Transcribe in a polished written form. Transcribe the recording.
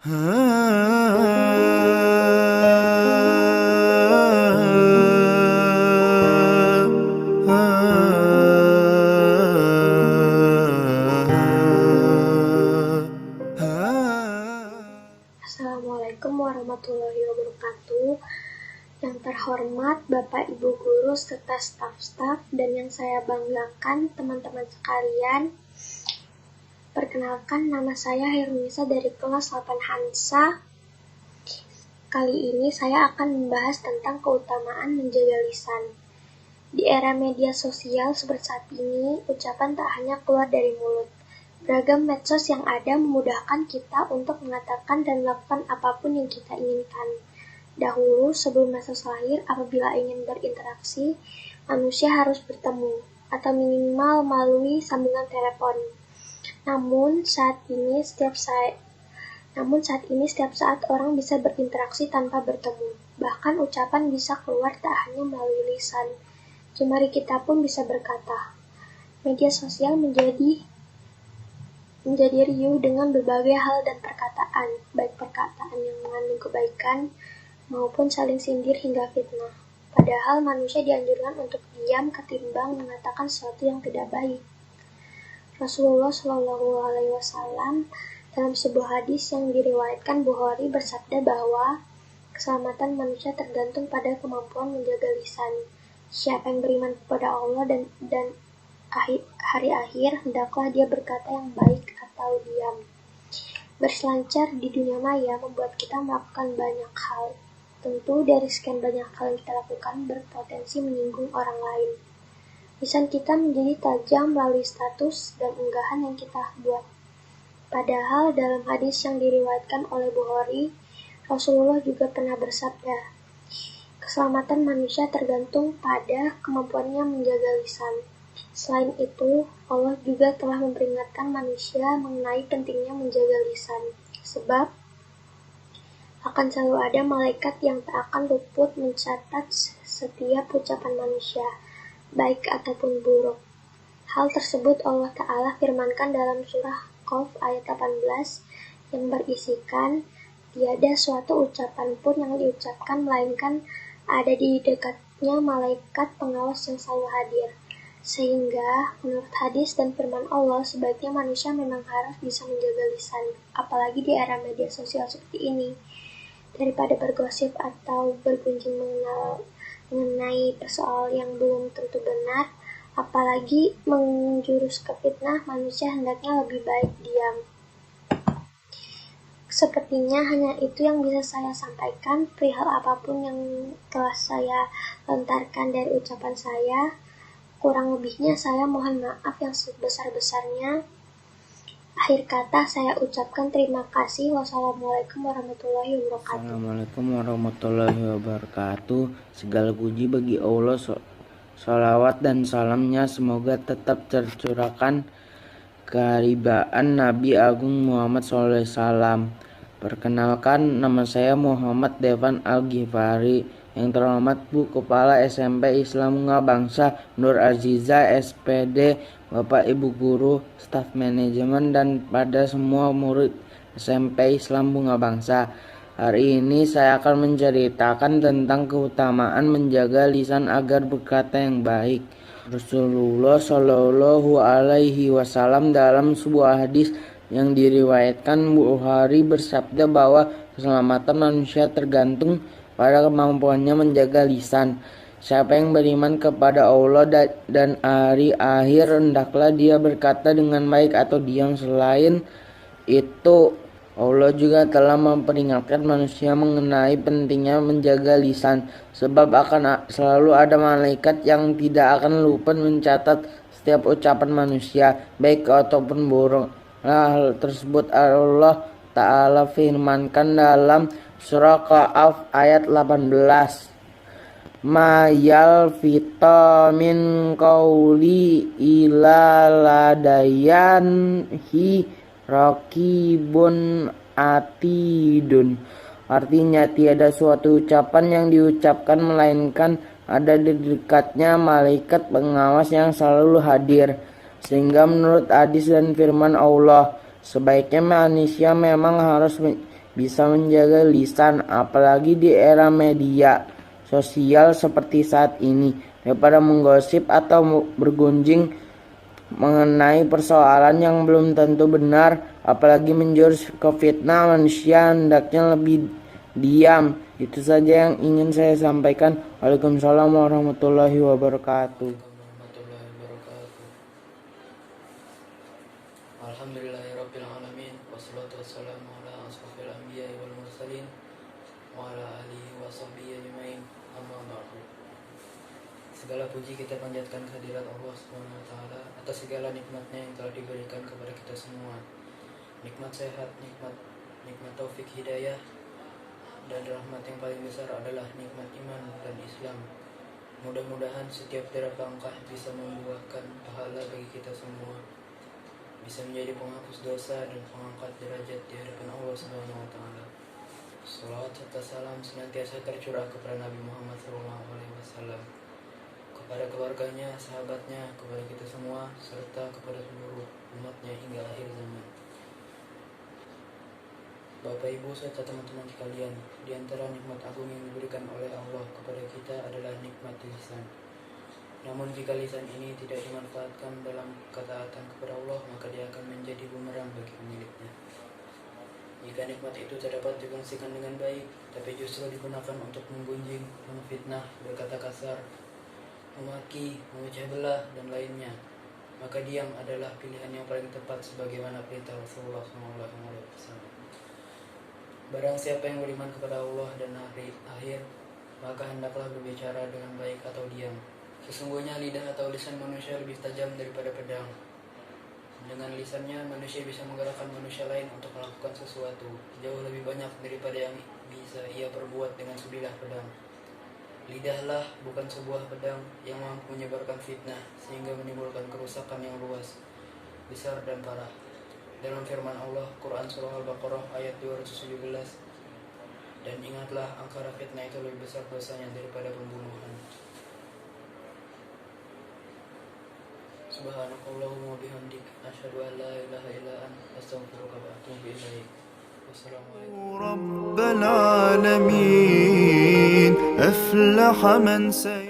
Assalamualaikum warahmatullahi wabarakatuh. Yang terhormat Bapak Ibu Guru serta staf-staf dan yang saya banggakan teman-teman sekalian. Perkenalkan, nama saya Herunisa dari kelas 8 Hansa. Kali ini saya akan membahas tentang keutamaan menjaga lisan. Di era media sosial seperti saat ini, ucapan tak hanya keluar dari mulut. Beragam medsos yang ada memudahkan kita untuk mengatakan dan melakukan apapun yang kita inginkan. Dahulu, sebelum medsos lahir, apabila ingin berinteraksi, manusia harus bertemu, atau minimal melalui sambungan telepon. Namun saat ini setiap saat orang bisa berinteraksi tanpa bertemu. Bahkan ucapan bisa keluar tak hanya melalui lisan. Jemari kita pun bisa berkata. Media sosial menjadi riuh dengan berbagai hal dan perkataan, baik perkataan yang mengandung kebaikan maupun saling sindir hingga fitnah. Padahal manusia dianjurkan untuk diam ketimbang mengatakan sesuatu yang tidak baik. Rasulullah SAW dalam sebuah hadis yang diriwayatkan Bukhari bersabda bahwa keselamatan manusia tergantung pada kemampuan menjaga lisan. Siapa yang beriman kepada Allah dan hari akhir, hendaklah dia berkata yang baik atau diam. Berselancar di dunia maya membuat kita melakukan banyak hal. Tentu dari sekian banyak hal yang kita lakukan berpotensi menyinggung orang lain. Lisan kita menjadi tajam melalui status dan unggahan yang kita buat. Padahal dalam hadis yang diriwayatkan oleh Bukhari, Rasulullah juga pernah bersabda, keselamatan manusia tergantung pada kemampuannya menjaga lisan. Selain itu, Allah juga telah memperingatkan manusia mengenai pentingnya menjaga lisan, sebab akan selalu ada malaikat yang tak akan luput mencatat setiap ucapan manusia, baik ataupun buruk. Hal tersebut Allah Ta'ala firmankan dalam surah Qaf ayat 18 yang berisikan, tiada suatu ucapan pun yang diucapkan melainkan ada di dekatnya malaikat pengawas yang selalu hadir. Sehingga, menurut hadis dan firman Allah, sebaiknya manusia memang harus bisa menjaga lisan, apalagi di era media sosial seperti ini. Daripada bergosip atau bergunjing mengenai persoalan yang belum tentu benar, apalagi menjurus ke fitnah, manusia hendaknya lebih baik diam. Sepertinya hanya itu yang bisa saya sampaikan perihal apapun yang telah saya lontarkan dari ucapan saya. Kurang lebihnya saya mohon maaf yang sebesar-besarnya. Akhir kata saya ucapkan terima kasih. Wassalamualaikum warahmatullahi wabarakatuh. Assalamualaikum warahmatullahi wabarakatuh. Segala puji bagi Allah, salawat dan salamnya semoga tetap tercurahkan keharibaan Nabi Agung Muhammad SAW. Perkenalkan, nama saya Muhammad Devan Al-Ghifari. Yang terhormat Bu Kepala SMP Islam Bunga Bangsa Nur Aziza SPD, Bapak Ibu Guru, staf manajemen, dan pada semua murid SMP Islam Bunga Bangsa. Hari ini saya akan menceritakan tentang keutamaan menjaga lisan agar berkata yang baik. Rasulullah Shallallahu Alaihi Wasallam dalam sebuah hadis yang diriwayatkan Bukhari bersabda bahwa keselamatan manusia tergantung pada kemampuannya menjaga lisan. Siapa yang beriman kepada Allah dan hari akhir, hendaklah dia berkata dengan baik atau diam. Selain itu, Allah juga telah memperingatkan manusia mengenai pentingnya menjaga lisan, sebab akan selalu ada malaikat yang tidak akan lupa mencatat setiap ucapan manusia, baik ataupun buruk. Hal tersebut Allah Ta'ala firmankan dalam surah Qaf ayat 18. Ma yalfita min qawli ila ladayanhi raqibun atidun. Artinya, tiada suatu ucapan yang diucapkan melainkan ada di dekatnya malaikat pengawas yang selalu hadir. Sehingga menurut hadis dan firman Allah, sebaiknya manusia memang harus bisa menjaga lisan, apalagi di era media sosial seperti saat ini, daripada menggosip atau bergunjing mengenai persoalan yang belum tentu benar, apalagi menjurus ke fitnah. Manusia hendaknya lebih diam. Itu saja yang ingin saya sampaikan. Waalaikumsalam warahmatullahi wabarakatuh. Alhamdulillahirabbil alamin, wassalatu wassalamu ala asrofil anbiya'i wal mursalin wa ala alihi wa sahbihi ajmain, amma ba'du. Segala puji kita panjatkan kehadirat Allah Subhanahu wa taala atas segala nikmatnya yang telah diberikan kepada kita semua. Nikmat sehat, nikmat taufik hidayah, dan rahmat yang paling besar adalah nikmat iman dan Islam. Mudah-mudahan setiap derap langkah bisa membuahkan pahala bagi kita semua, bisa menjadi penghapus dosa dan pengangkat derajat di hadapan Allah Subhanahu wa taala. Salawat serta salam senantiasa tercurah kepada Nabi Muhammad SAW, kepada keluarganya, sahabatnya, kepada kita semua, serta kepada seluruh umatnya hingga akhir zaman. Bapak Ibu serta teman-teman sekalian, di antara nikmat agung yang diberikan oleh Allah kepada kita adalah nikmat lisan. Namun jika lisan ini tidak dimanfaatkan dalam ketaatan kepada Allah, maka dia akan menjadi bumerang bagi pemiliknya. Jika nikmat itu terdapat difungsikan dengan baik, tapi justru digunakan untuk menggunjing, memfitnah, berkata kasar, memaki, memecah belah, dan lainnya, maka diam adalah pilihan yang paling tepat sebagaimana perintah Rasulullah SAW. Barang siapa yang beriman kepada Allah dan hari akhir, maka hendaklah berbicara dengan baik atau diam. Sesungguhnya lidah atau lisan manusia lebih tajam daripada pedang. Dengan lisannya manusia bisa menggerakkan manusia lain untuk melakukan sesuatu jauh lebih banyak daripada yang bisa ia perbuat dengan sebilah pedang. Lidahlah bukan sebuah pedang yang mampu menyebarkan fitnah sehingga menimbulkan kerusakan yang luas, besar dan parah. Dalam firman Allah, Quran Surah Al-Baqarah ayat 217, dan ingatlah angkara fitnah itu lebih besar dosanya daripada pembunuhan. Subhanakallahumma bihamdik, asyhadu an la ilaha illa anta, astaghfiruka wa atubu ilaik. Wassalamualaikum. رب العالمين أفلح من سير